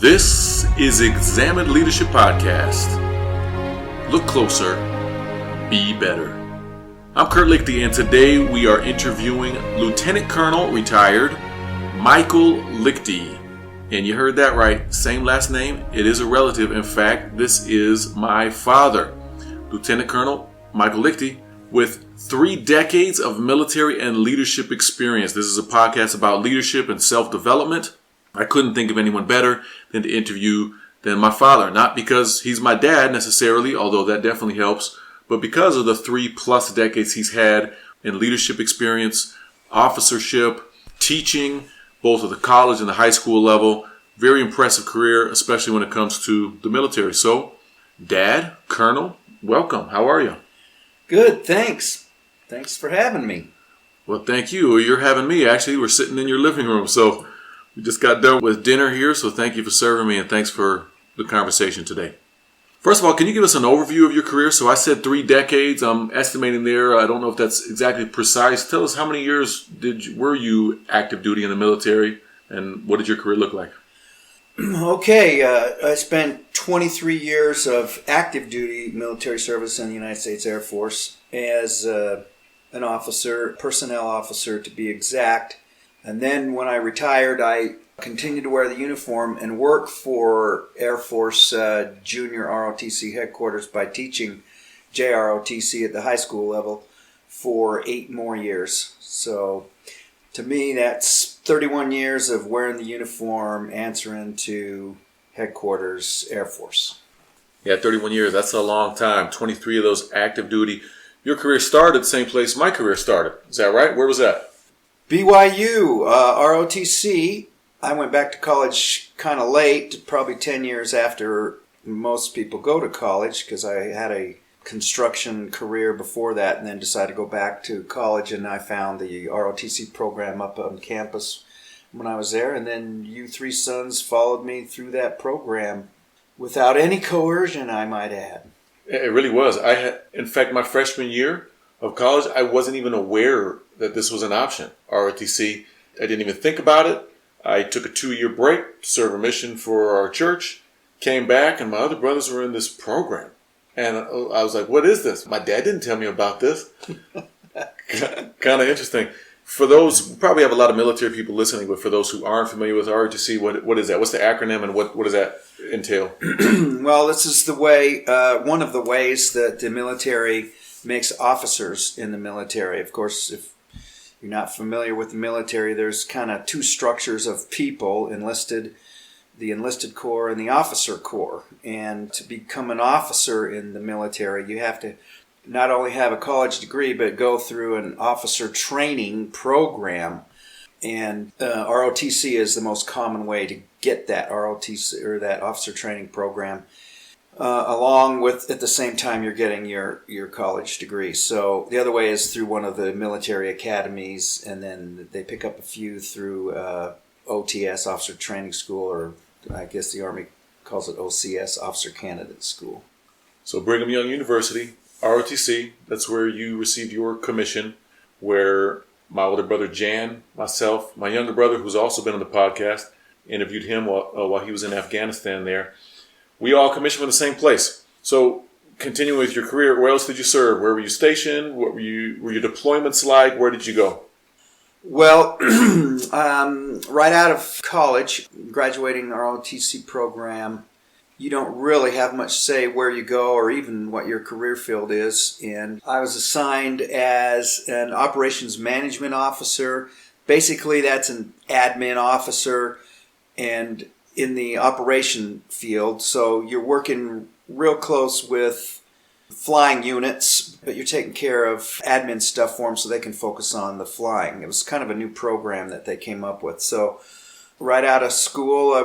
This is Examined Leadership Podcast. Look closer, be better. I'm Lt Liechty, and today we are interviewing Lieutenant Colonel, retired, Michael Liechty. And you heard that right, same last name. It is a relative. In fact, this is my father, Lieutenant Colonel Michael Liechty, with 3 decades of military and leadership experience. This is a podcast about leadership and self-development. I couldn't think of anyone better than to interview than my father. Not because he's my dad necessarily, although that definitely helps, but because of the 3+ decades he's had in leadership experience, officership, teaching, both at the college and the high school level. Very impressive career, especially when it comes to the military. So, Dad, Colonel, welcome. How are you? Good, thanks. Thanks for having me. Well, thank you. You're having me, actually. We're sitting in your living room, so we just got done with dinner here, so thank you for serving me, and thanks for the conversation today. First of all, can you give us an overview of your career? So I said 3 decades. I'm estimating there. I don't know if that's exactly precise. Tell us, how many years were you active duty in the military, and what did your career look like? Okay, I spent 23 years of active duty military service in the United States Air Force as an officer, personnel officer to be exact. And then when I retired, I continued to wear the uniform and work for Air Force Junior ROTC headquarters by teaching JROTC at the high school level for 8 more years. So to me, that's 31 years of wearing the uniform, answering to headquarters Air Force. Yeah, 31 years. That's a long time. 23 of those active duty. Your career started the same place my career started. Is that right? Where was that? BYU, ROTC. I went back to college kind of late, probably 10 years after most people go to college, because I had a construction career before that and then decided to go back to college, and I found the ROTC program up on campus when I was there, and then you 3 sons followed me through that program without any coercion, I might add. It really was. In fact, my freshman year of college, I wasn't even aware that this was an option, ROTC. I didn't even think about it. I took a 2-year break to serve a mission for our church, came back, and my other brothers were in this program. And I was like, what is this? My dad didn't tell me about this. Kind of interesting. For those, we probably have a lot of military people listening, but for those who aren't familiar with ROTC, what is that? What's the acronym, and what does that entail? Well, this is the way, one of the ways that the military makes officers in the military. Of course, if you're not familiar with the military, there's kind of 2 structures of people, the enlisted corps and the officer corps. And to become an officer in the military, you have to not only have a college degree, but go through an officer training program. And ROTC is the most common way to get that ROTC, or that officer training program. Along with, at the same time, you're getting your college degree. So the other way is through one of the military academies, and then they pick up a few through OTS, Officer Training School, or I guess the Army calls it OCS, Officer Candidate School. So Brigham Young University, ROTC, that's where you received your commission, where my older brother Jan, myself, my younger brother, who's also been on the podcast, interviewed him while he was in Afghanistan there. We all commissioned from the same place. So, continuing with your career, where else did you serve? Where were you stationed? What were your deployments like? Where did you go? Well, right out of college, graduating the ROTC program, you don't really have much say where you go or even what your career field is. And I was assigned as an operations management officer. Basically, that's an admin officer and in the operation field. So you're working real close with flying units, but you're taking care of admin stuff for them so they can focus on the flying. It was kind of a new program that they came up with. So right out of school,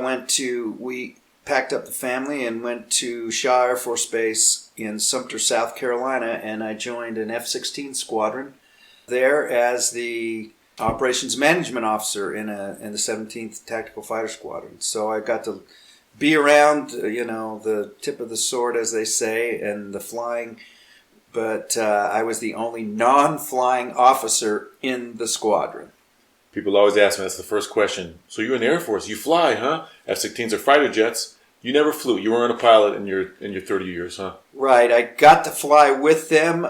we packed up the family and went to Shaw Air Force Base in Sumter, South Carolina, and I joined an F-16 squadron there as the operations management officer in the 17th Tactical Fighter Squadron. So I got to be around, the tip of the sword, as they say, and the flying. But I was the only non-flying officer in the squadron. People always ask me, that's the first question. So you're in the Air Force, you fly, huh? F-16s are fighter jets. You never flew. You weren't a pilot in your 30 years, huh? Right. I got to fly with them,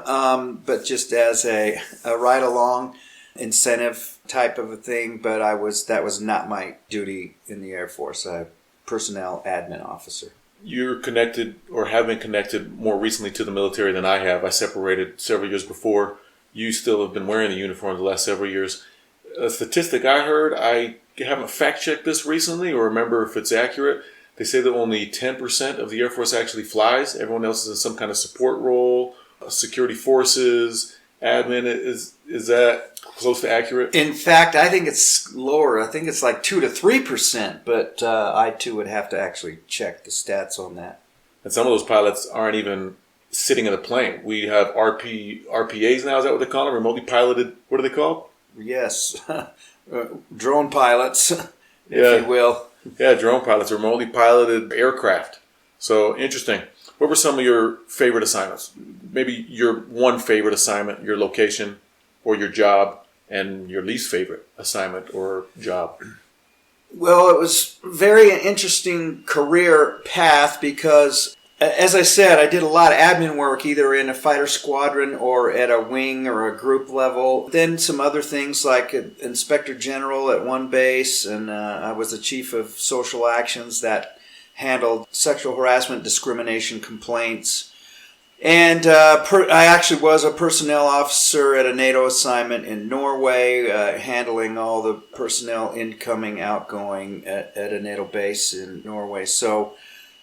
but just as a ride-along incentive type of a thing. But that was not my duty in the Air Force. I'm a personnel admin officer. You're connected or have been connected more recently to the military than I have. I separated several years before. You still have been wearing the uniform the last several years. A statistic I heard, I haven't fact-checked this recently or remember if it's accurate. They say that only 10% of the Air Force actually flies. Everyone else is in some kind of support role, security forces, admin. Is that close to accurate? In fact, I think it's lower. I think it's like 2 to 3%, but I too would have to actually check the stats on that. And some of those pilots aren't even sitting in a plane. We have RPAs now, is that what they call them? Remotely piloted, what are they called? Yes, drone pilots, if you will. Yeah, drone pilots, remotely piloted aircraft. So, interesting. What were some of your favorite assignments? Maybe your one favorite assignment, your location, or your job, and your least favorite assignment or job? Well, it was a very interesting career path because, as I said, I did a lot of admin work either in a fighter squadron or at a wing or a group level. Then some other things like inspector general at one base, and I was the chief of social actions that handled sexual harassment, discrimination complaints. And I actually was a personnel officer at a NATO assignment in Norway, handling all the personnel incoming, outgoing at a NATO base in Norway.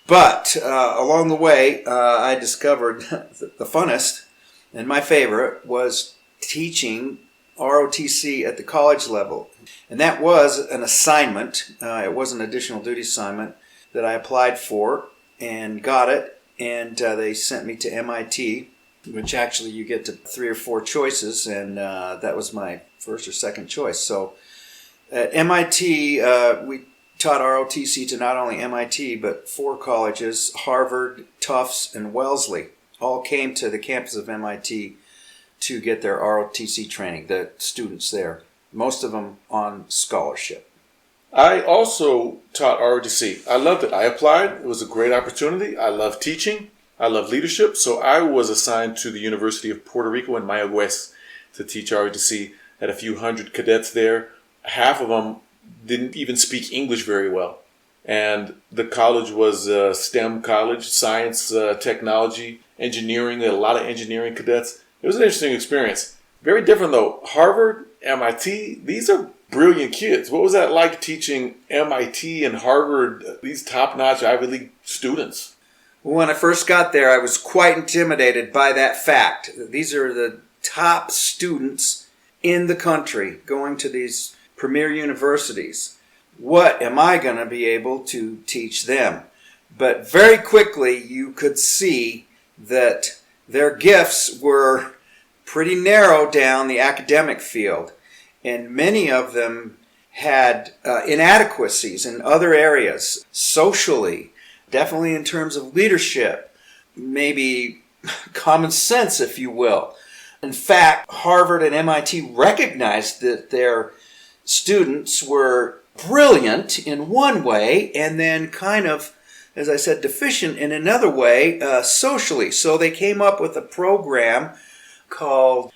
But along the way, I discovered the funnest and my favorite was teaching ROTC at the college level. And that was an assignment. It was an additional duty assignment that I applied for and got it. And they sent me to MIT, which actually you get to 3 or 4 choices. And that was my first or second choice. So at MIT, we taught ROTC to not only MIT, but 4 colleges, Harvard, Tufts, and Wellesley, all came to the campus of MIT to get their ROTC training, the students there, most of them on scholarship. I also taught ROTC. I loved it. I applied. It was a great opportunity. I love teaching. I love leadership. So I was assigned to the University of Puerto Rico in Mayagüez to teach ROTC. Had a few hundred cadets there. Half of them didn't even speak English very well. And the college was a STEM college, science, technology, engineering. They had a lot of engineering cadets. It was an interesting experience. Very different though. Harvard, MIT, these are brilliant kids. What was that like teaching MIT and Harvard, these top-notch Ivy League students? When I first got there, I was quite intimidated by that fact. These are the top students in the country going to these premier universities. What am I going to be able to teach them? But very quickly you could see that their gifts were pretty narrow down the academic field, and many of them had inadequacies in other areas, socially, definitely in terms of leadership, maybe common sense, if you will. In fact, Harvard and MIT recognized that their students were brilliant in one way and then kind of, as I said, deficient in another way socially. So they came up with a program called,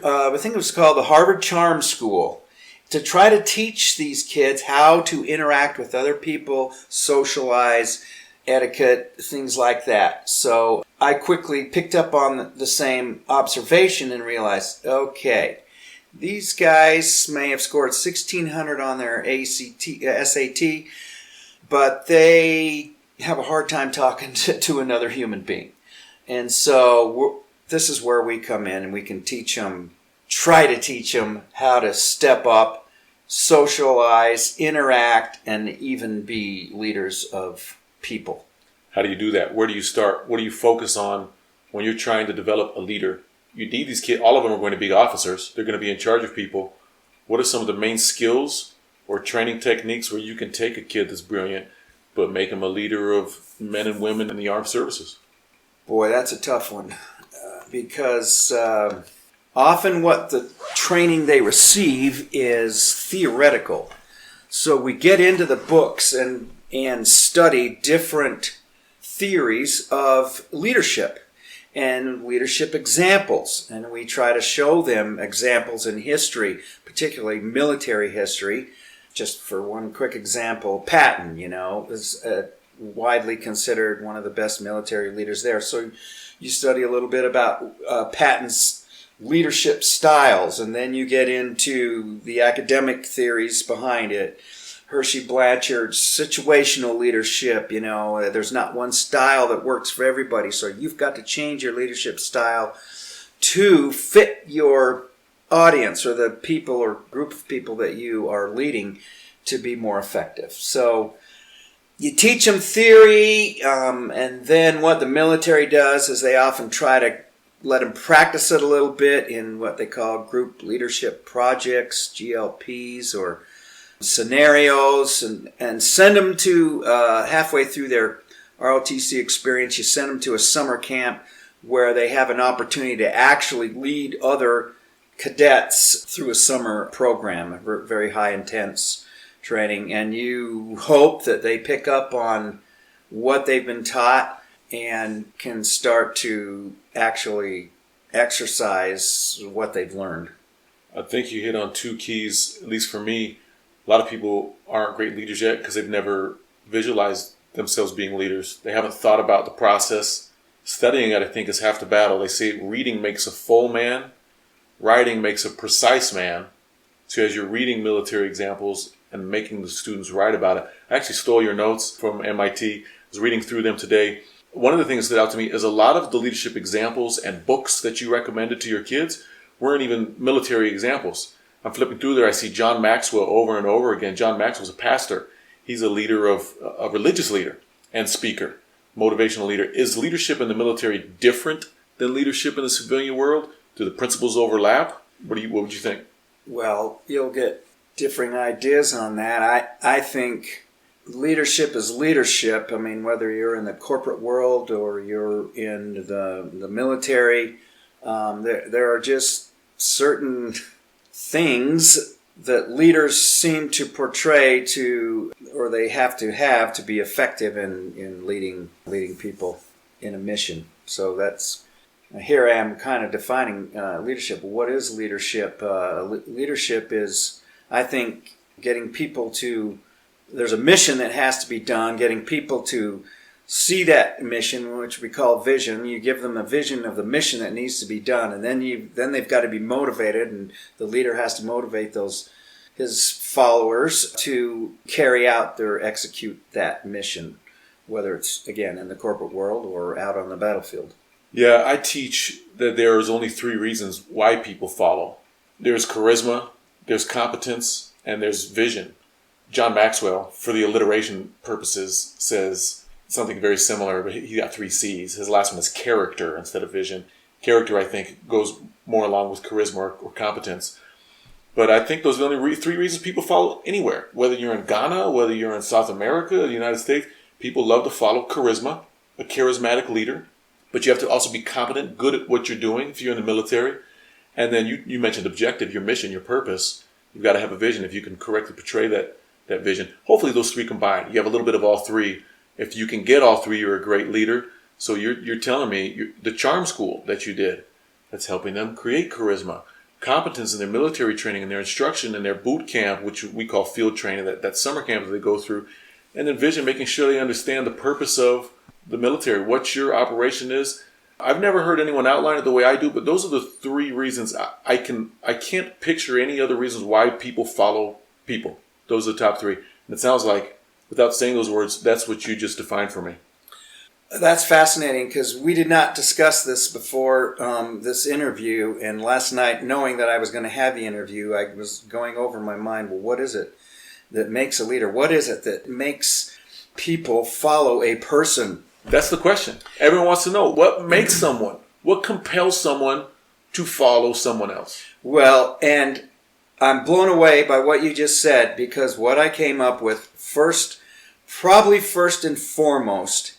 I think it was called the Harvard Charm School, to try to teach these kids how to interact with other people, socialize, etiquette, things like that. So I quickly picked up on the same observation and realized, okay, these guys may have scored 1,600 on their SAT, but they have a hard time talking to another human being. And so this is where we come in and we can try to teach them how to step up, socialize, interact, and even be leaders of people. How do you do that? Where do you start? What do you focus on when you're trying to develop a leader? You need these kids. All of them are going to be officers. They're going to be in charge of people. What are some of the main skills or training techniques where you can take a kid that's brilliant but make him a leader of men and women in the armed services? Boy, that's a tough one because often what the training they receive is theoretical. So we get into the books and and study different theories of leadership and leadership examples. And we try to show them examples in history, particularly military history. Just for one quick example, Patton, is widely considered one of the best military leaders there. So you study a little bit about Patton's leadership styles, and then you get into the academic theories behind it. Hershey Blanchard's situational leadership, there's not one style that works for everybody, so you've got to change your leadership style to fit your audience or the people or group of people that you are leading to be more effective. So you teach them theory, and then what the military does is they often try to let them practice it a little bit in what they call group leadership projects, GLPs, or scenarios, and send them to halfway through their ROTC experience. You send them to a summer camp where they have an opportunity to actually lead other cadets through a summer program, a very high intense training, and you hope that they pick up on what they've been taught and can start to actually exercise what they've learned. I think you hit on two keys, at least for me. A lot of people aren't great leaders yet because they've never visualized themselves being leaders. They haven't thought about the process. Studying it, I think, is half the battle. They say reading makes a full man, writing makes a precise man. So as you're reading military examples and making the students write about it, I actually stole your notes from MIT. I was reading through them today. One of the things that stood out to me is a lot of the leadership examples and books that you recommended to your kids weren't even military examples. I'm flipping through there. I see John Maxwell over and over again. John Maxwell's a pastor. He's a leader of a religious leader and speaker, motivational leader. Is leadership in the military different than leadership in the civilian world? Do the principles overlap? What would you think? Well, you'll get differing ideas on that. I think leadership is leadership. I mean, whether you're in the corporate world or you're in the military, there are just certain things that leaders seem to portray or they have to be effective in leading people in a mission. So here I am kind of defining leadership. What is leadership? Leadership is, I think, getting people there's a mission that has to be done, getting people to see that mission, which we call vision. You give them a vision of the mission that needs to be done, and then they've got to be motivated, and the leader has to motivate his followers to carry out or execute that mission, whether it's, again, in the corporate world or out on the battlefield. Yeah, I teach that there's only 3 reasons why people follow. There's charisma, there's competence, and there's vision. John Maxwell, for the alliteration purposes, says something very similar, but he got 3 C's. His last one is character instead of vision. Character, I think, goes more along with charisma or competence. But I think those are the only 3 reasons people follow anywhere. Whether you're in Ghana, whether you're in South America, the United States, people love to follow charisma, a charismatic leader. But you have to also be competent, good at what you're doing if you're in the military. And then you mentioned objective, your mission, your purpose. You've got to have a vision if you can correctly portray that vision. Hopefully those 3 combine. You have a little bit of all 3. If you can get all 3, you're a great leader. So you're telling me the charm school that you did, that's helping them create charisma, competence in their military training and their instruction and their boot camp, which we call field training, that summer camp that they go through, and then vision, making sure they understand the purpose of the military, what your operation is. I've never heard anyone outline it the way I do, but those are the 3 reasons. I can't picture any other reasons why people follow people. Those are the top 3. And it sounds like, without saying those words, that's what you just defined for me. That's fascinating because we did not discuss this before this interview. And last night, knowing that I was going to have the interview, I was going over in my mind, well, what is it that makes a leader? What is it that makes people follow a person? That's the question. Everyone wants to know, what makes someone, what compels someone to follow someone else? Well, and I'm blown away by what you just said, because what I came up with probably first and foremost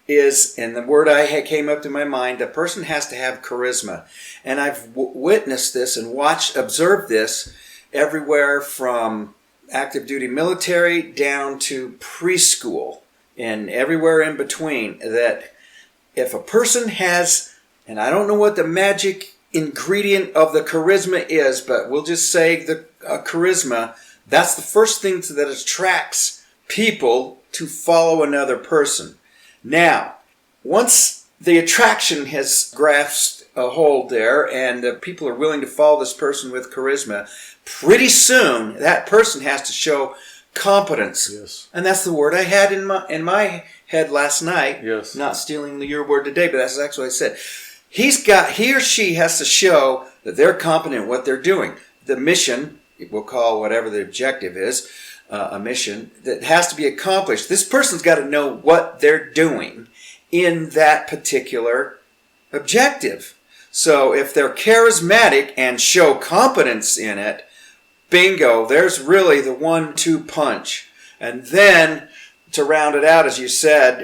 is, and the word I came up to my mind, a person has to have charisma. And I've witnessed this and observed this everywhere from active duty military down to preschool and everywhere in between, that if a person has, and I don't know what the magic ingredient of the charisma is, but we'll just say the charisma, that's the first thing that attracts people to follow another person. Now, once the attraction has grasped a hold there and people are willing to follow this person with charisma, pretty soon that person has to show competence. Yes. And that's the word I had in my head last night. Yes. Not stealing your word today, but that's actually what I said. He or she has to show that they're competent in what they're doing. The mission, we'll call whatever the objective is, a mission that has to be accomplished. This person's got to know what they're doing in that particular objective. So if they're charismatic and show competence in it, bingo, there's really the 1-2 punch. And then to round it out, as you said,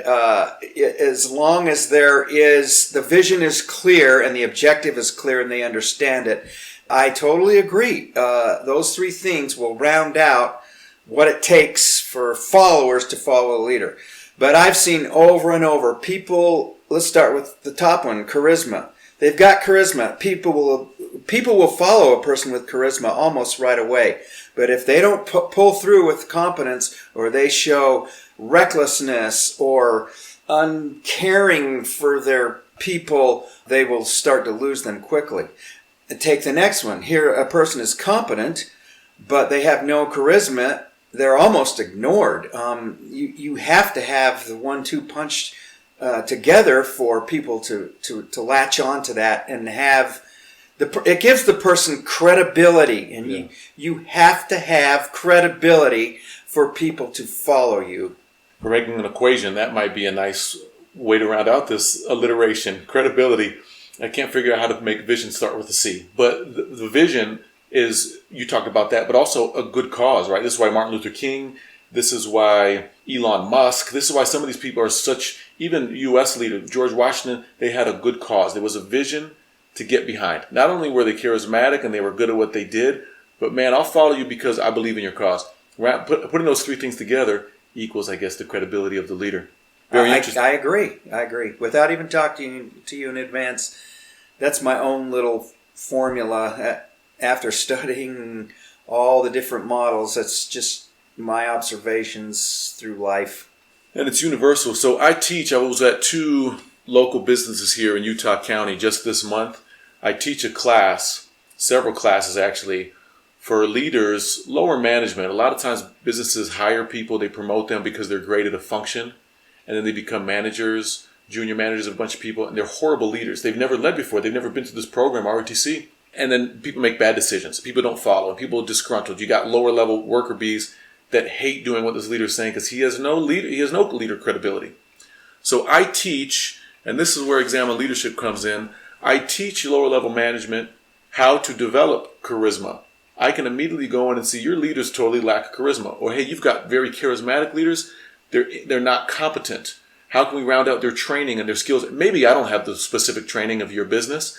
as long as the vision is clear and the objective is clear and they understand it, I totally agree. Those three things will round out what it takes for followers to follow a leader. But I've seen over and over people, let's start with the top one, charisma. They've got charisma. People will follow a person with charisma almost right away. But if they don't pull through with competence, or they show recklessness or uncaring for their people, they will start to lose them quickly. And take the next one. Here a person is competent, but they have no charisma. They're almost ignored. You have to have the 1-2 punch together for people to latch on to that and have it gives the person credibility, and you have to have credibility for people to follow you. For making an equation, that might be a nice way to round out this alliteration. Credibility. I can't figure out how to make vision start with a C, but the vision is, you talked about that, but also a good cause, right? This is why Martin Luther King, this is why Elon Musk, this is why some of these people are such, even U.S. leaders, George Washington, they had a good cause. There was a vision to get behind. Not only were they charismatic and they were good at what they did, but man, I'll follow you because I believe in your cause. Putting those three things together equals, I guess, the credibility of the leader. Very interesting. I agree. Without even talking to you in advance, that's my own little formula. After studying all the different models, that's just my observations through life. And it's universal. So I was at 2 local businesses here in Utah County just this month. I teach a class, several classes actually, for leaders, lower management. A lot of times businesses hire people, they promote them because they're great at a function, and then they become managers, junior managers of a bunch of people, and they're horrible leaders. They've never led before. They've never been through this program, ROTC. And then people make bad decisions. People don't follow, and people are disgruntled. You got lower level worker bees that hate doing what this leader is saying because he has no leader credibility. So I teach, and this is where Examine Leadership comes in. I teach lower level management how to develop charisma. I can immediately go in and see your leaders totally lack charisma. Or hey, you've got very charismatic leaders. They're not competent. How can we round out their training and their skills? Maybe I don't have the specific training of your business,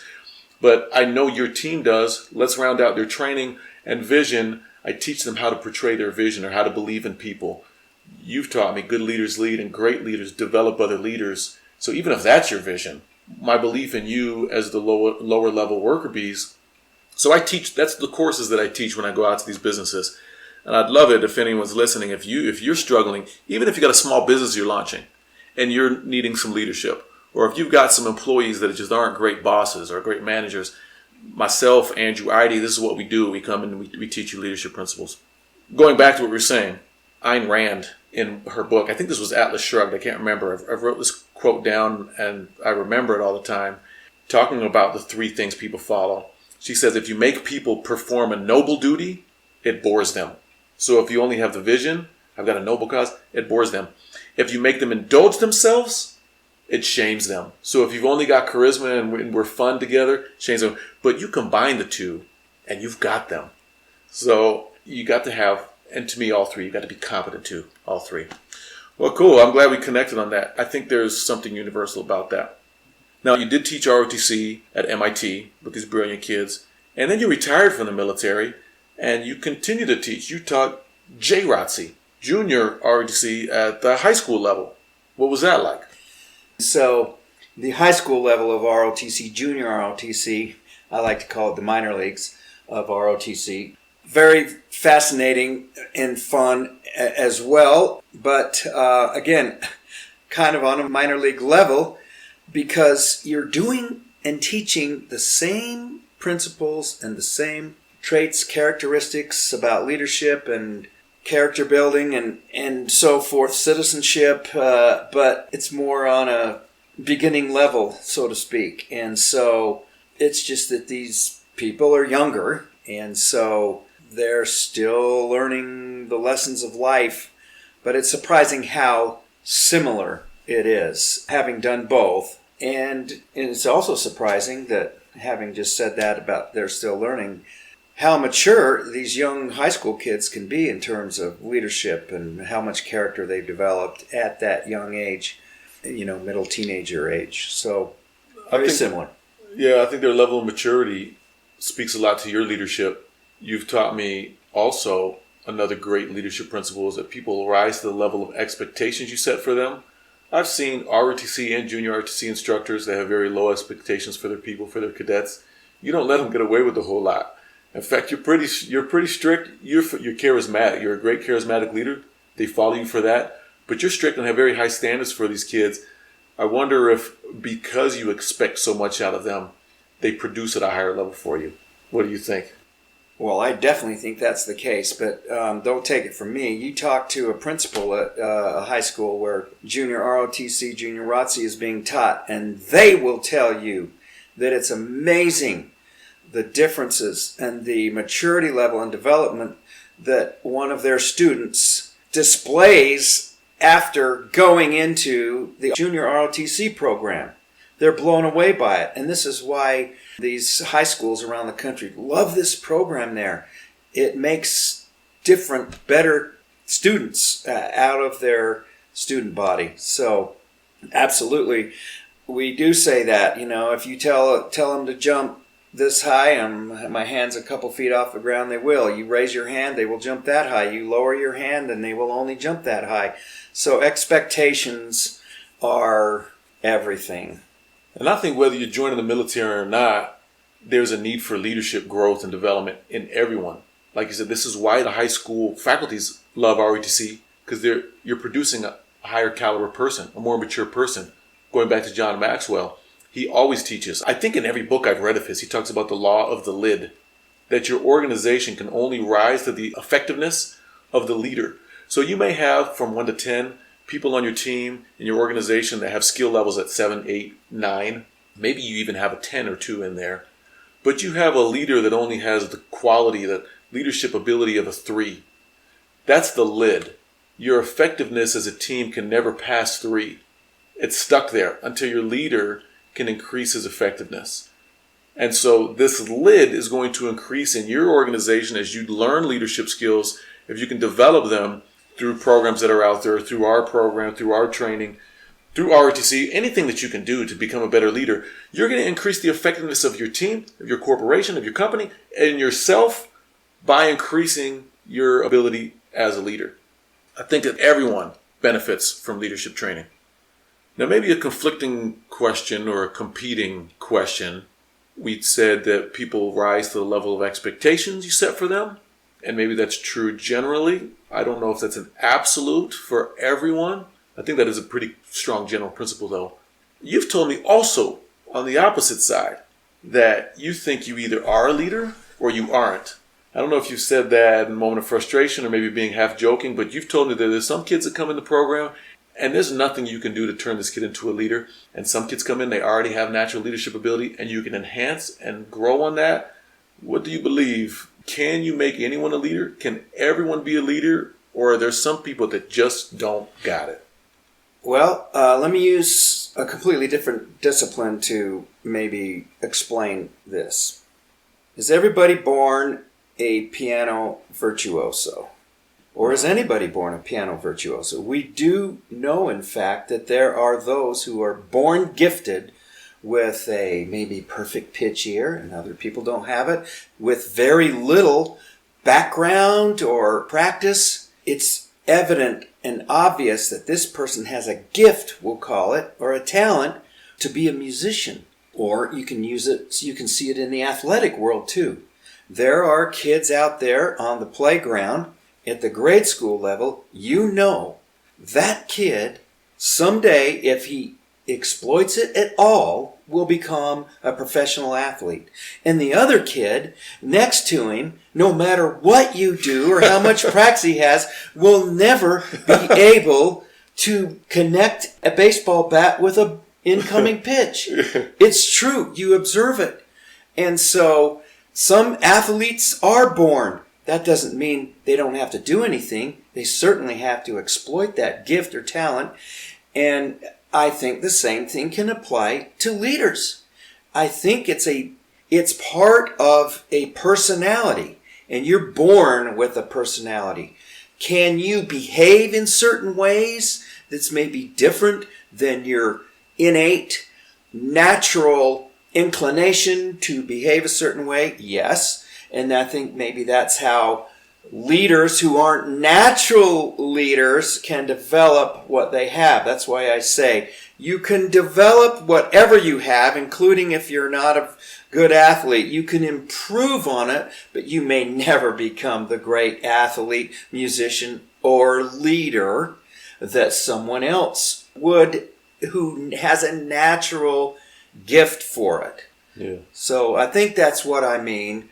but I know your team does. Let's round out their training and vision. I teach them how to portray their vision or how to believe in people. You've taught me good leaders lead and great leaders develop other leaders. So even if that's your vision, my belief in you as the lower level worker bees. So I teach, that's the courses that I teach when I go out to these businesses. And I'd love it if anyone's listening, if you're struggling, even if you got a small business you're launching and you're needing some leadership, or if you've got some employees that just aren't great bosses or great managers, myself, Andrew, Idy, this is what we do. We come and we teach you leadership principles. Going back to what we were saying, Ayn Rand in her book, I think this was Atlas Shrugged, I can't remember. I wrote this quote down and I remember it all the time, talking about the 3 things people follow. She says, if you make people perform a noble duty, it bores them. So if you only have the vision, I've got a noble cause, it bores them. If you make them indulge themselves, it shames them. So if you've only got charisma and we're fun together, it shames them. But you combine the 2 and you've got them. So you got to have, and to me, all 3, you've got to be competent too, all 3. Well, cool. I'm glad we connected on that. I think there's something universal about that. Now, you did teach ROTC at MIT with these brilliant kids, and then you retired from the military, and you continue to teach. You taught JROTC, junior ROTC at the high school level. What was that like? So the high school level of ROTC, junior ROTC, I like to call it the minor leagues of ROTC. Very fascinating and fun as well, but again, kind of on a minor league level, because you're doing and teaching the same principles and the same traits, characteristics about leadership and character building and so forth, citizenship, but it's more on a beginning level, so to speak. And so it's just that these people are younger, and so they're still learning the lessons of life, but it's surprising how similar it is, having done both. And it's also surprising that, having just said that about they're still learning, how mature these young high school kids can be in terms of leadership and how much character they've developed at that young age, middle teenager age. So very similar. Yeah, I think their level of maturity speaks a lot to your leadership. You've taught me also another great leadership principle is that people rise to the level of expectations you set for them. I've seen ROTC and junior ROTC instructors that have very low expectations for their people, for their cadets. You don't let them get away with a whole lot. In fact, you're pretty strict. You're charismatic. You're a great charismatic leader. They follow you for that. But you're strict and have very high standards for these kids. I wonder if because you expect so much out of them, they produce at a higher level for you. What do you think? Well, I definitely think that's the case, but don't take it from me. You talk to a principal at a high school where junior ROTC, junior ROTC is being taught, and they will tell you that it's amazing the differences and the maturity level and development that one of their students displays after going into the junior ROTC program. They're blown away by it, and this is why these high schools around the country love this program there. It makes different, better students out of their student body. So, absolutely, we do say that. If you tell them to jump this high, my hand's a couple feet off the ground, they will. You raise your hand, they will jump that high. You lower your hand, and they will only jump that high. So expectations are everything. And I think whether you're joining the military or not, there's a need for leadership growth and development in everyone. Like you said, this is why the high school faculties love ROTC, because you're producing a higher caliber person, a more mature person. Going back to John Maxwell, he always teaches, I think in every book I've read of his, he talks about the law of the lid, that your organization can only rise to the effectiveness of the leader. So you may have from 1 to 10 people on your team in your organization that have skill levels at 7, 8, 9. Maybe you even have a 10 or 2 in there. But you have a leader that only has the quality, the leadership ability of a 3. That's the lid. Your effectiveness as a team can never pass 3. It's stuck there until your leader can increase his effectiveness. And so this lid is going to increase in your organization as you learn leadership skills. If you can develop them through programs that are out there, through our program, through our training, through ROTC, anything that you can do to become a better leader, you're going to increase the effectiveness of your team, of your corporation, of your company, and yourself by increasing your ability as a leader. I think that everyone benefits from leadership training. Now, maybe a conflicting question or a competing question. We said that people rise to the level of expectations you set for them. And maybe that's true generally. I don't know if that's an absolute for everyone. I think that is a pretty strong general principle, though. You've told me also, on the opposite side, that you think you either are a leader or you aren't. I don't know if you said that in a moment of frustration or maybe being half joking, but you've told me that there's some kids that come in the program and there's nothing you can do to turn this kid into a leader. And some kids come in, they already have natural leadership ability, and you can enhance and grow on that. What do you believe? Can you make anyone a leader? Can everyone be a leader? Or are there some people that just don't got it? Well, let me use a completely different discipline to maybe explain this. Is everybody born a piano virtuoso? Or is anybody born a piano virtuoso? We do know, in fact, that there are those who are born gifted with a maybe perfect pitch ear, and other people don't have it, with very little background or practice, it's evident and obvious that this person has a gift, we'll call it, or a talent to be a musician. Or you can use it, so you can see it in the athletic world too. There are kids out there on the playground at the grade school level, you know, that kid someday, if he exploits it at all, will become a professional athlete. And the other kid next to him, no matter what you do or how much practice he has, will never be able to connect a baseball bat with a incoming pitch. It's true. You observe it. And so some athletes are born. That doesn't mean they don't have to do anything. They certainly have to exploit that gift or talent. And I think the same thing can apply to leaders. I think it's part of a personality, and you're born with a personality. Can you behave in certain ways that's maybe different than your innate, natural inclination to behave a certain way? Yes. And I think maybe that's how leaders who aren't natural leaders can develop what they have. That's why I say you can develop whatever you have, including if you're not a good athlete. You can improve on it, but you may never become the great athlete, musician, or leader that someone else would who has a natural gift for it. Yeah. So I think that's what I mean.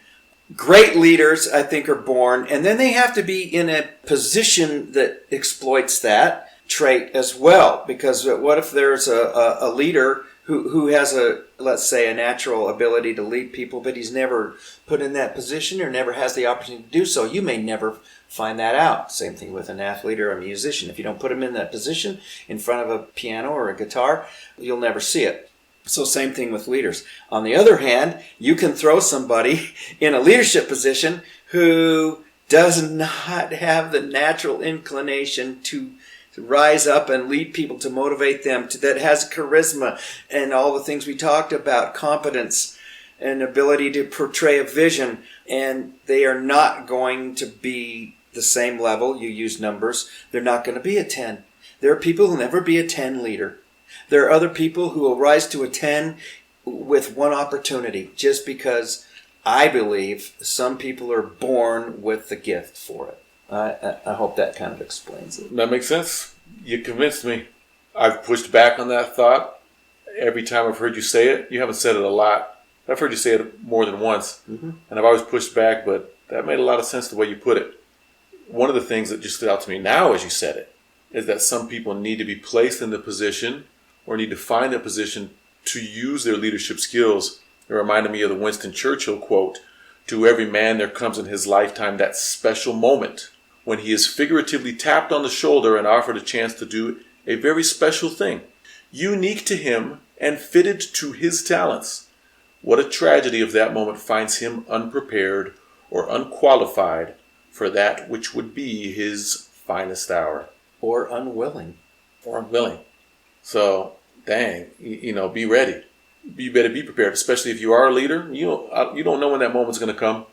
Great leaders, I think, are born, and then they have to be in a position that exploits that trait as well. Because what if there's a leader who has let's say, a natural ability to lead people, but he's never put in that position or never has the opportunity to do so? You may never find that out. Same thing with an athlete or a musician. If you don't put him in that position in front of a piano or a guitar, you'll never see it. So same thing with leaders. On the other hand, you can throw somebody in a leadership position who does not have the natural inclination to rise up and lead people, to motivate them, that has charisma and all the things we talked about, competence and ability to portray a vision, and they are not going to be the same level. You use numbers. They're not going to be a 10. There are people who will never be a 10 leader. There are other people who will rise to a 10 with one opportunity, just because I believe some people are born with the gift for it. I hope that kind of explains it. That makes sense. You convinced me. I've pushed back on that thought every time I've heard you say it. You haven't said it a lot. I've heard you say it more than once. Mm-hmm. And I've always pushed back, but that made a lot of sense the way you put it. One of the things that just stood out to me now as you said it is that some people need to be placed in the position or need to find a position to use their leadership skills. It reminded me of the Winston Churchill quote, "To every man there comes in his lifetime that special moment when he is figuratively tapped on the shoulder and offered a chance to do a very special thing, unique to him and fitted to his talents. What a tragedy if that moment finds him unprepared or unqualified for that which would be his finest hour." Or unwilling. So, dang, be ready. You better be prepared, especially if you are a leader. You don't know when that moment's going to come.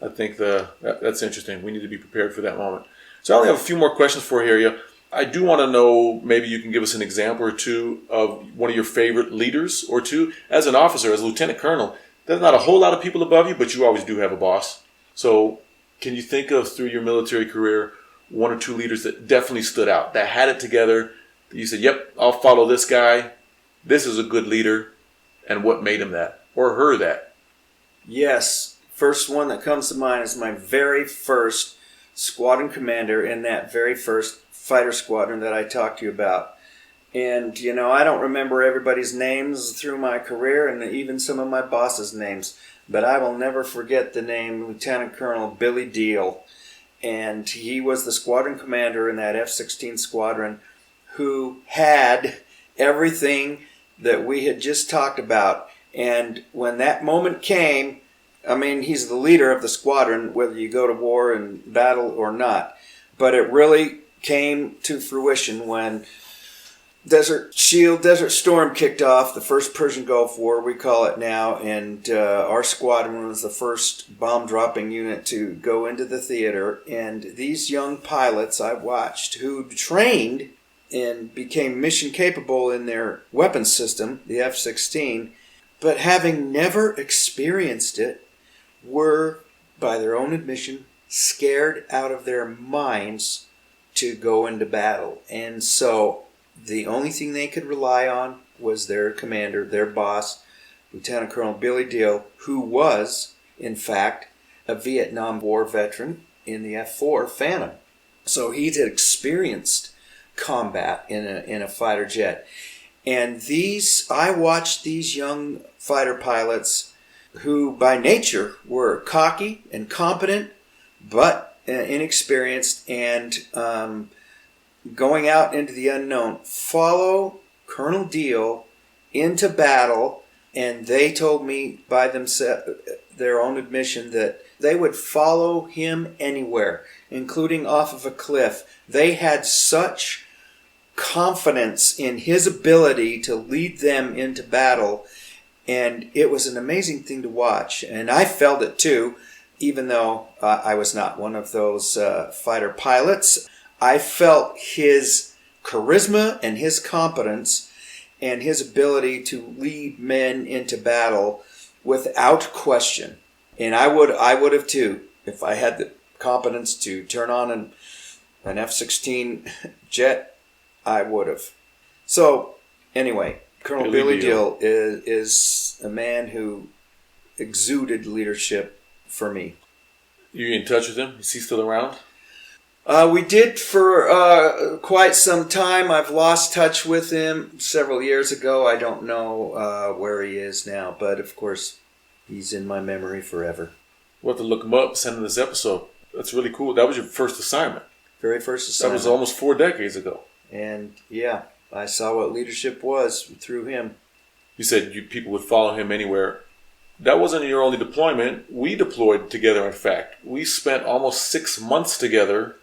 I think that's interesting. We need to be prepared for that moment. So I only have a few more questions for you here. I do want to know, maybe you can give us an example or two of one of your favorite leaders or two. As an officer, as a lieutenant colonel, there's not a whole lot of people above you, but you always do have a boss. So can you think of, through your military career, one or two leaders that definitely stood out, that had it together? You said, yep, I'll follow this guy. This is a good leader. And what made him that or her that? Yes. First one that comes to mind is my very first squadron commander in that very first fighter squadron that I talked to you about. And, I don't remember everybody's names through my career and even some of my boss's names. But I will never forget the name Lieutenant Colonel Billy Deal. And he was the squadron commander in that F-16 squadron who had everything that we had just talked about. And when that moment came, he's the leader of the squadron, whether you go to war and battle or not. But it really came to fruition when Desert Storm kicked off, the first Persian Gulf War, we call it now, and our squadron was the first bomb-dropping unit to go into the theater. And these young pilots I watched who trained and became mission-capable in their weapons system, the F-16, but having never experienced it, were, by their own admission, scared out of their minds to go into battle. And so the only thing they could rely on was their commander, their boss, Lt Col Billy Deal, who was, in fact, a Vietnam War veteran in the F-4 Phantom. So he'd experienced combat in a fighter jet. And I watched these young fighter pilots who by nature were cocky and competent, but inexperienced, and going out into the unknown, follow Colonel Deal into battle. And they told me by their own admission that they would follow him anywhere, including off of a cliff. They had such confidence in his ability to lead them into battle, and it was an amazing thing to watch. And I felt it too, even though I was not one of those fighter pilots. I felt his charisma and his competence and his ability to lead men into battle without question. And I would have too, if I had the competence to turn on an F-16 jet. I would have. So, anyway, Colonel Billy Deal is a man who exuded leadership for me. You in touch with him? Is he still around? We did for quite some time. I've lost touch with him several years ago. I don't know where he is now, but of course, he's in my memory forever. We'll have to look him up, send him this episode. That's really cool. That was your first assignment. Very first assignment. That was almost 4 decades ago. And yeah, I saw what leadership was through him. You said people would follow him anywhere. That wasn't your only deployment. We deployed together, in fact. We spent almost 6 months together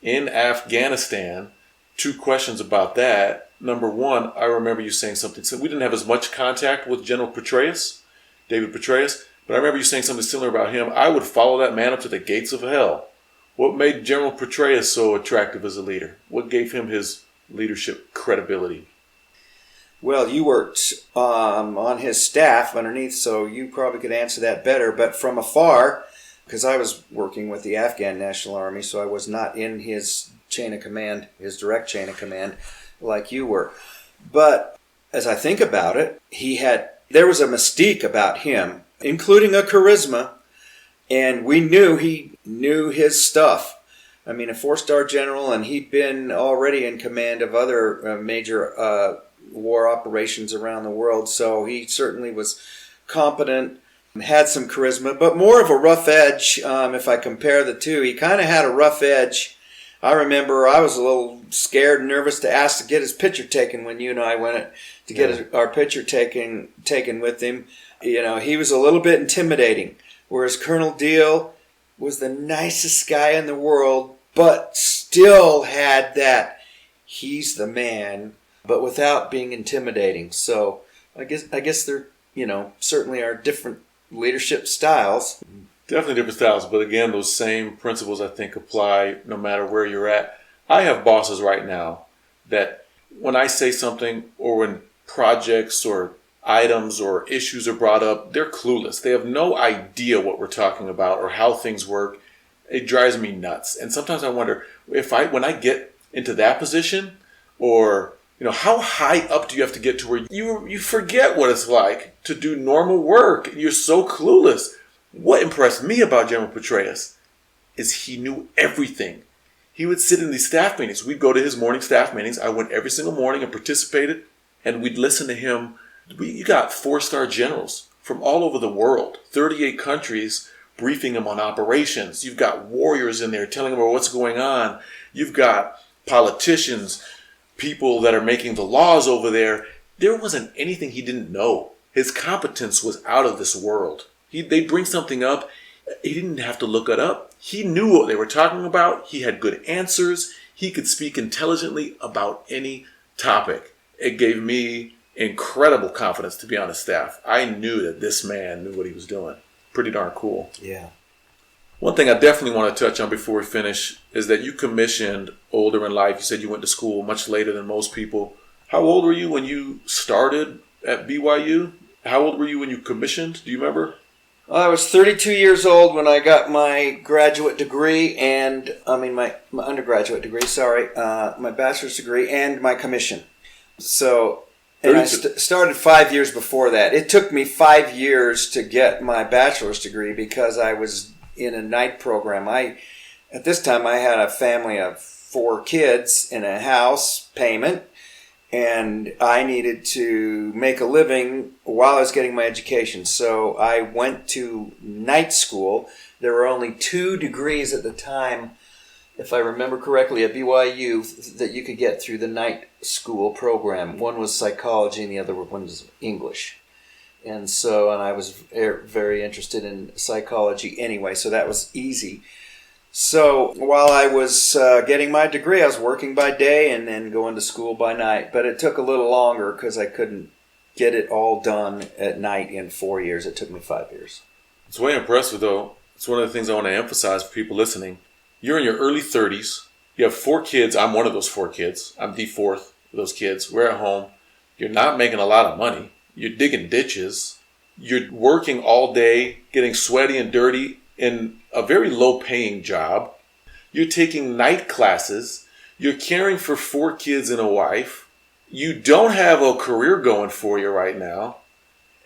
in Afghanistan. 2 questions about that. Number one, I remember you saying something. So we didn't have as much contact with General Petraeus, David Petraeus, but I remember you saying something similar about him. I would follow that man up to the gates of hell. What made General Petraeus so attractive as a leader? What gave him his leadership credibility? Well, you worked on his staff underneath, so you probably could answer that better. But from afar, because I was working with the Afghan National Army, so I was not in his chain of command, his direct chain of command, like you were. But as I think about it, there was a mystique about him, including a charisma, and we knew he knew his stuff. I mean, a 4-star general, and he'd been already in command of other major war operations around the world, so he certainly was competent, had some charisma, but more of a rough edge. If I compare the two, he kind of had a rough edge. I remember I was a little scared and nervous to ask to get his picture taken when you and I went to get our picture taken with him. You know, he was a little bit intimidating, whereas Colonel Deal was the nicest guy in the world, but still had that he's the man, but without being intimidating. So I guess there, certainly are different leadership styles. Definitely different styles, but again, those same principles I think apply no matter where you're at. I have bosses right now that when I say something, or when projects or items or issues are brought up, they're clueless. They have no idea what we're talking about or how things work. It drives me nuts. And sometimes I wonder when I get into that position, or how high up do you have to get to where you forget what it's like to do normal work? You're so clueless. What impressed me about General Petraeus is he knew everything. He would sit in these staff meetings. We'd go to his morning staff meetings. I went every single morning and participated, and we'd listen to him. You got 4-star generals from all over the world, 38 countries, briefing him on operations. You've got warriors in there telling him about what's going on. You've got politicians, people that are making the laws over there. There wasn't anything he didn't know. His competence was out of this world. They'd bring something up. He didn't have to look it up. He knew what they were talking about. He had good answers. He could speak intelligently about any topic. it gave me incredible confidence to be on the staff. I knew that this man knew what he was doing. Pretty darn cool. Yeah. One thing I definitely want to touch on before we finish is that you commissioned older in life. You said you went to school much later than most people. How old were you when you started at BYU? How old were you when you commissioned? Do you remember? I was 32 years old when I got my graduate degree my undergraduate degree, my bachelor's degree and my commission. So, and I started 5 years before that. It took me 5 years to get my bachelor's degree because I was in a night program. At this time, I had a family of 4 kids in a house payment, and I needed to make a living while I was getting my education. So I went to night school. There were only 2 degrees at the time, if I remember correctly, at BYU that you could get through the night school program. One was psychology and the other one was English. And I was very interested in psychology anyway, so that was easy. So while I was getting my degree, I was working by day and then going to school by night. But it took a little longer because I couldn't get it all done at night in 4 years. It took me 5 years. It's way impressive, though. It's one of the things I want to emphasize for people listening. You're in your early 30s. You have 4 kids. I'm one of those 4 kids. I'm the 4th of those kids. We're at home. You're not making a lot of money. You're digging ditches. You're working all day, getting sweaty and dirty in a very low-paying job. You're taking night classes. You're caring for 4 kids and a wife. You don't have a career going for you right now.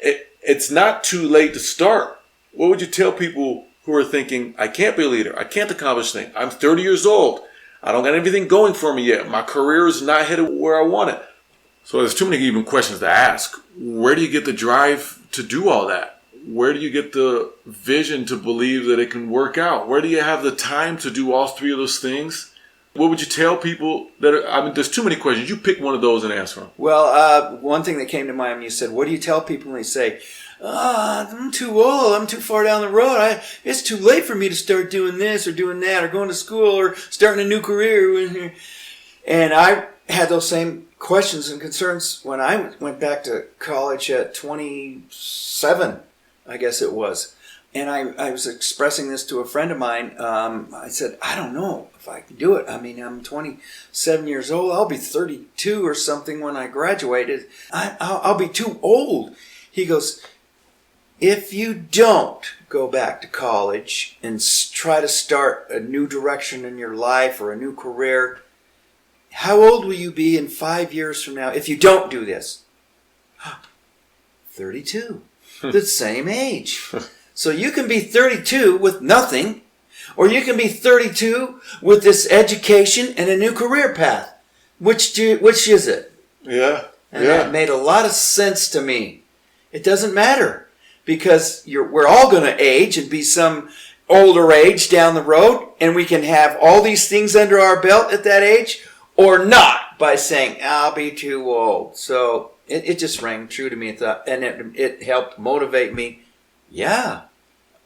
It's not too late to start. What would you tell people who are thinking, I can't be a leader, I can't accomplish things, I'm 30 years old, I don't got anything going for me yet, my career is not headed where I want it? So there's too many even questions to ask. Where do you get the drive to do all that? Where do you get the vision to believe that it can work out? Where do you have the time to do all 3 of those things? What would you tell people there's too many questions. You pick one of those and answer them. Well, one thing that came to mind when you said, what do you tell people when they say, I'm too old, I'm too far down the road, it's too late for me to start doing this or doing that or going to school or starting a new career. And I had those same questions and concerns when I went back to college at 27, I guess it was. And I was expressing this to a friend of mine. I said, I don't know if I can do it. I mean, I'm 27 years old. I'll be 32 or something when I graduated. I'll be too old. He goes, if you don't go back to college and try to start a new direction in your life or a new career, how old will you be in 5 years from now if you don't do this? 32. The same age. So you can be 32 with nothing, or you can be 32 with this education and a new career path. Which is it? Yeah. And that made a lot of sense to me. It doesn't matter because we're all going to age and be some older age down the road, and we can have all these things under our belt at that age, or not by saying, I'll be too old. So it just rang true to me, and it helped motivate me. Yeah,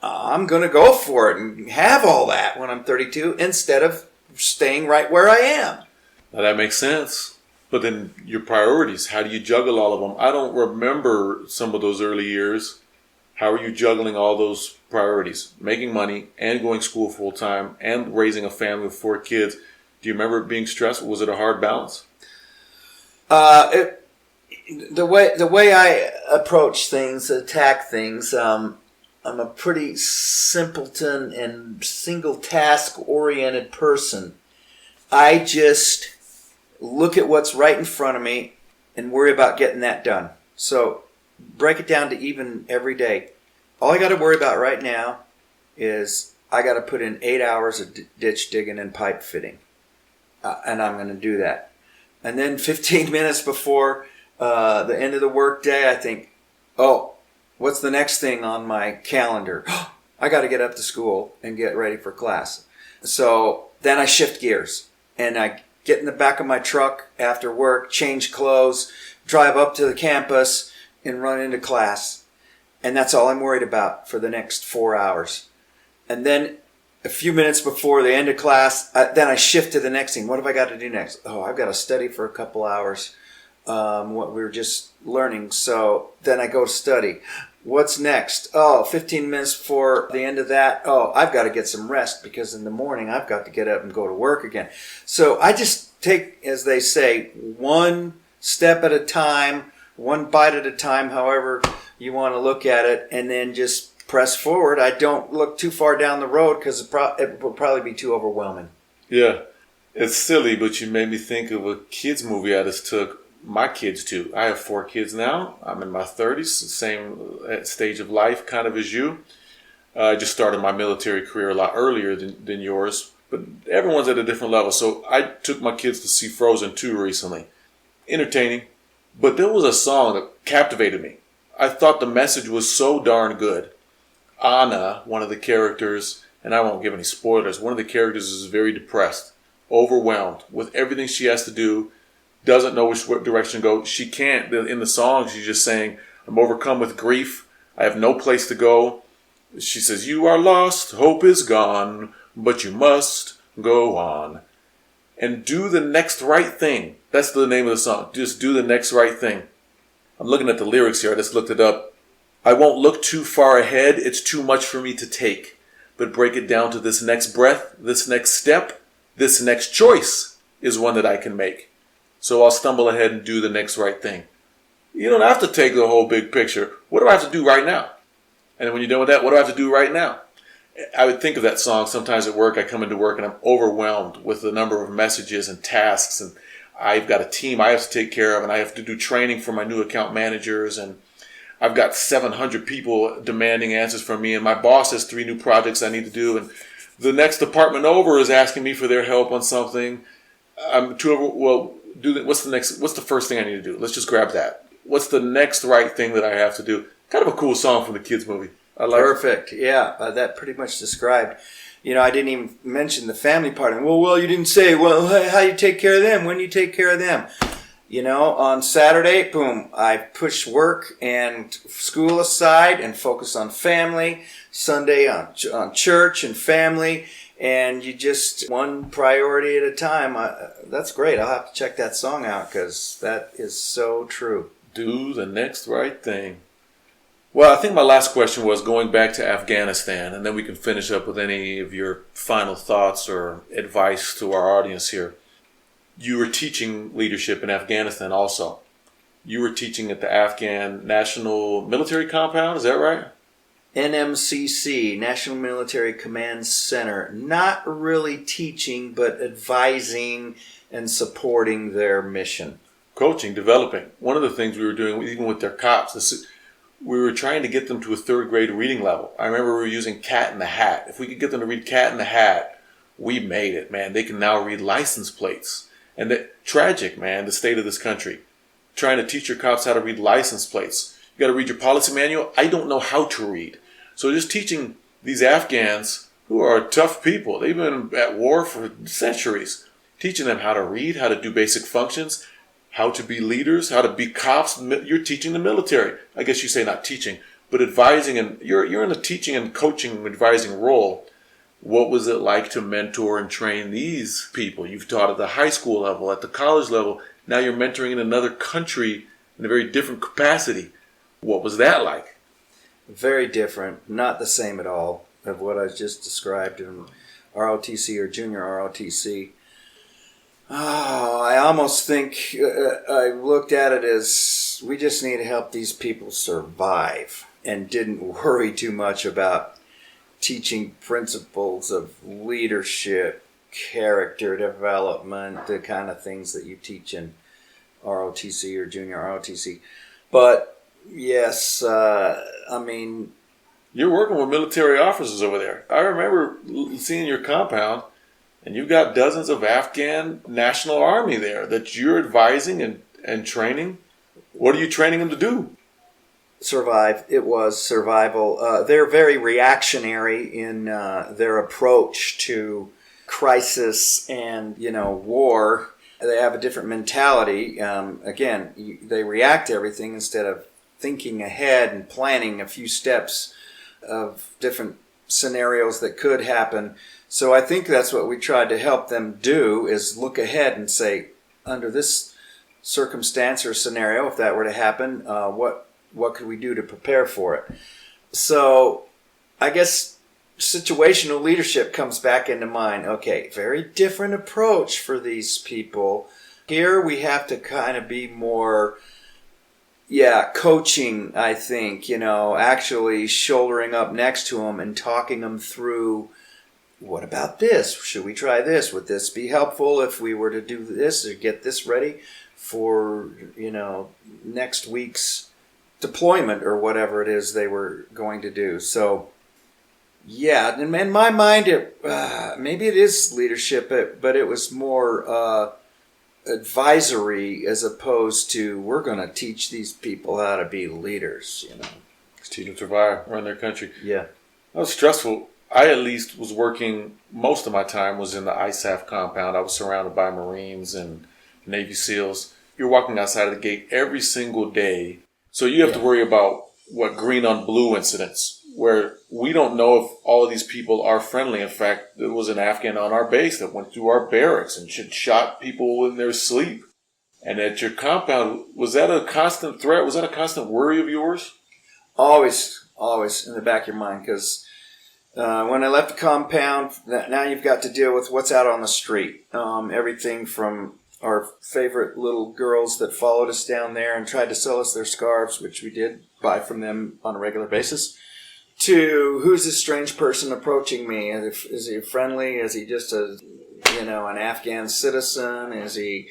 I'm going to go for it and have all that when I'm 32 instead of staying right where I am. Now that makes sense. But then your priorities, how do you juggle all of them? I don't remember some of those early years. How are you juggling all those priorities? Making money and going to school full time and raising a family with 4 kids. Do you remember it being stressful? Was it a hard balance? The way I approach things, attack things, I'm a pretty simpleton and single task oriented person. I just look at what's right in front of me and worry about getting that done. So break it down to even every day. All I got to worry about right now is I got to put in 8 hours of ditch digging and pipe fitting. And I'm going to do that. And then 15 minutes before the end of the work day, I think, what's the next thing on my calendar? I got to get up to school and get ready for class. So then I shift gears and I get in the back of my truck after work, change clothes, drive up to the campus and run into class. And that's all I'm worried about for the next 4 hours. And then a few minutes before the end of class, then I shift to the next thing. What have I got to do next? I've got to study for a couple hours. what we were just learning. So then I go study. What's next? Oh, 15 minutes before the end of that. Oh, I've got to get some rest because in the morning I've got to get up and go to work again. So I just take, as they say, one step at a time, one bite at a time, however you want to look at it, and then just press forward. I don't look too far down the road because it will probably be too overwhelming. Yeah. It's silly, but you made me think of a kids movie I just took my kids to. I have 4 kids now. I'm in my 30s, same stage of life kind of as you. I just started my military career a lot earlier than yours, but everyone's at a different level. So I took my kids to see Frozen 2 recently. Entertaining, but there was a song that captivated me. I thought the message was so darn good. Anna, one of the characters, and I won't give any spoilers, one of the characters is very depressed, overwhelmed with everything she has to do, doesn't know which direction to go. She can't. In the song, she's just saying, I'm overcome with grief. I have no place to go. She says, you are lost. Hope is gone. But you must go on. And do the next right thing. That's the name of the song. Just do the next right thing. I'm looking at the lyrics here. I just looked it up. I won't look too far ahead. It's too much for me to take. But break it down to this next breath, this next step, this next choice is one that I can make. So I'll stumble ahead and do the next right thing. You don't have to take the whole big picture. What do I have to do right now? And when you're done with that, what do I have to do right now? I would think of that song sometimes at work. I come into work and I'm overwhelmed with the number of messages and tasks. And I've got a team I have to take care of. And I have to do training for my new account managers. And I've got 700 people demanding answers from me. And my boss has 3 new projects I need to do. And the next department over is asking me for their help on something. I'm too well. What's the first thing I need to do? Let's just grab that. What's the next right thing that I have to do? Kind of a cool song from the kids movie. I like Perfect. it. Yeah, that pretty much described. I didn't even mention the family part. Well, you didn't say, how you take care of them? When you take care of them? On Saturday, boom, I push work and school aside and focus on family. Sunday on church and family. And you just one priority at a time. That's great. I'll have to check that song out because that is so true. Do the next right thing. Well, I think my last question was going back to Afghanistan, and then we can finish up with any of your final thoughts or advice to our audience here. You were teaching leadership in Afghanistan also. You were teaching at the Afghan National Military Compound, is that right? NMCC, National Military Command Center, not really teaching, but advising and supporting their mission. Coaching, developing. One of the things we were doing, even with their cops, we were trying to get them to a 3rd grade reading level. I remember we were using Cat in the Hat. If we could get them to read Cat in the Hat, we made it, man. They can now read license plates. And tragic, man, the state of this country. Trying to teach your cops how to read license plates. You got to read your policy manual. I don't know how to read. So just teaching these Afghans, who are tough people, they've been at war for centuries, teaching them how to read, how to do basic functions, how to be leaders, how to be cops. You're teaching the military. I guess you say not teaching, but advising, and you're in a teaching and coaching, advising role. What was it like to mentor and train these people? You've taught at the high school level, at the college level. Now you're mentoring in another country in a very different capacity. What was that like? Very different, not the same at all of what I just described in ROTC or junior ROTC. Oh, I almost think I looked at it as we just need to help these people survive and didn't worry too much about teaching principles of leadership, character development, the kind of things that you teach in ROTC or junior ROTC. But yes, you're working with military officers over there. I remember seeing your compound, and you've got dozens of Afghan National Army there that you're advising and training. What are you training them to do? Survive. It was survival. They're very reactionary in their approach to crisis and, war. They have a different mentality. They react to everything instead of thinking ahead and planning a few steps of different scenarios that could happen. So I think that's what we tried to help them do, is look ahead and say, under this circumstance or scenario, if that were to happen, what could we do to prepare for it? So I guess situational leadership comes back into mind. Okay, very different approach for these people. Here we have to kind of be more, coaching, I think, actually shouldering up next to them and talking them through, what about this? Should we try this? Would this be helpful if we were to do this or get this ready for, next week's deployment or whatever it is they were going to do? So, yeah, in my mind, maybe it is leadership, but it was more advisory as opposed to we're going to teach these people how to be leaders. Teach them to survive, run their country. Yeah, that was stressful. I at least was working, most of my time was in the ISAF compound. I was surrounded by Marines and Navy SEALs. You're walking outside of the gate every single day. So you have to worry about green on blue incidents, where we don't know if all of these people are friendly. In fact, there was an Afghan on our base that went through our barracks and shot people in their sleep. And at your compound, was that a constant threat? Was that a constant worry of yours? Always in the back of your mind, because when I left the compound, now you've got to deal with what's out on the street. Everything from our favorite little girls that followed us down there and tried to sell us their scarves, which we did buy from them on a regular basis, to who's this strange person approaching me? Is he friendly? Is he just an Afghan citizen? Has he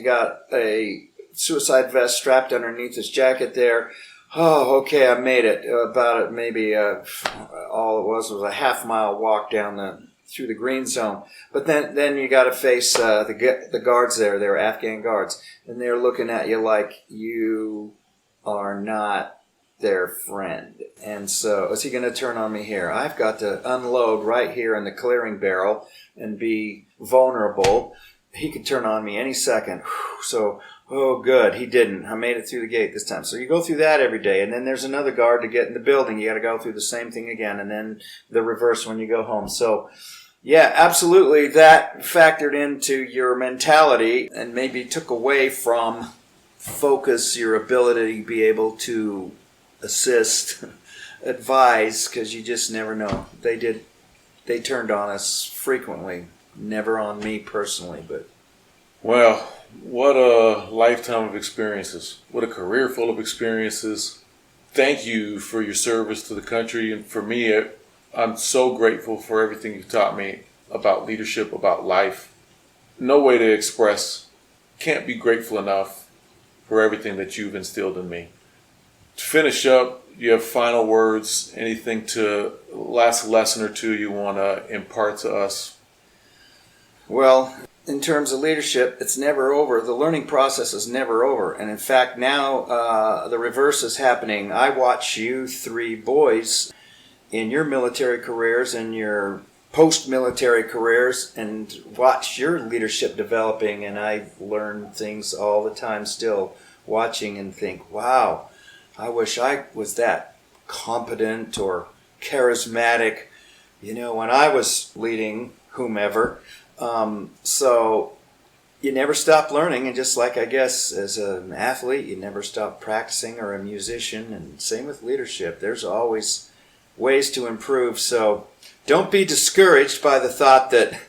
got a suicide vest strapped underneath his jacket there? Oh, okay, I made it. All it was a half-mile walk through the green zone. But then you got to face the guards there. They were Afghan guards, and they're looking at you like you are not their friend. And so, is he going to turn on me here? I've got to unload right here in the clearing barrel and be vulnerable. He could turn on me any second. So, oh, good, he didn't. I made it through the gate this time. So you go through that every day, and then there's another guard to get in the building. You got to go through the same thing again, and then the reverse when you go home. So, yeah, absolutely, that factored into your mentality and maybe took away from focus your ability to be able to assist, advise, because you just never know. They turned on us frequently. Never on me personally, but... Well, what a lifetime of experiences. What a career full of experiences. Thank you for your service to the country. And for me, I'm so grateful for everything you've taught me about leadership, about life. No way to express. Can't be grateful enough for everything that you've instilled in me. To finish up, you have final words, anything last lesson or two you want to impart to us? Well, in terms of leadership, it's never over. The learning process is never over. And in fact, now the reverse is happening. I watch you three boys in your military careers and your post-military careers and watch your leadership developing. And I learn things all the time still, watching and think, wow, I wish I was that competent or charismatic, when I was leading whomever. So you never stop learning, and just like I guess as an athlete, you never stop practicing, or a musician, and same with leadership. There's always ways to improve. So don't be discouraged by the thought that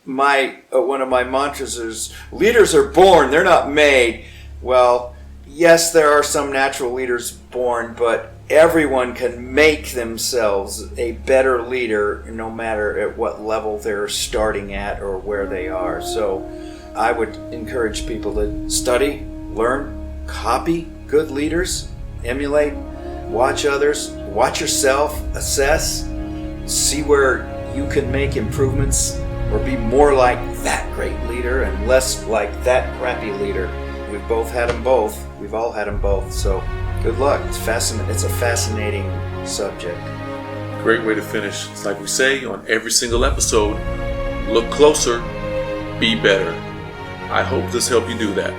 one of my mantras is leaders are born, they're not made. Well, yes, there are some natural leaders born, but everyone can make themselves a better leader no matter at what level they're starting at or where they are. So I would encourage people to study, learn, copy good leaders, emulate, watch others, watch yourself, assess, see where you can make improvements or be more like that great leader and less like that crappy leader. We've both had them both. We've all had them both. So good luck. It's a fascinating subject. Great way to finish. It's like we say on every single episode, look closer, be better. I hope this helped you do that.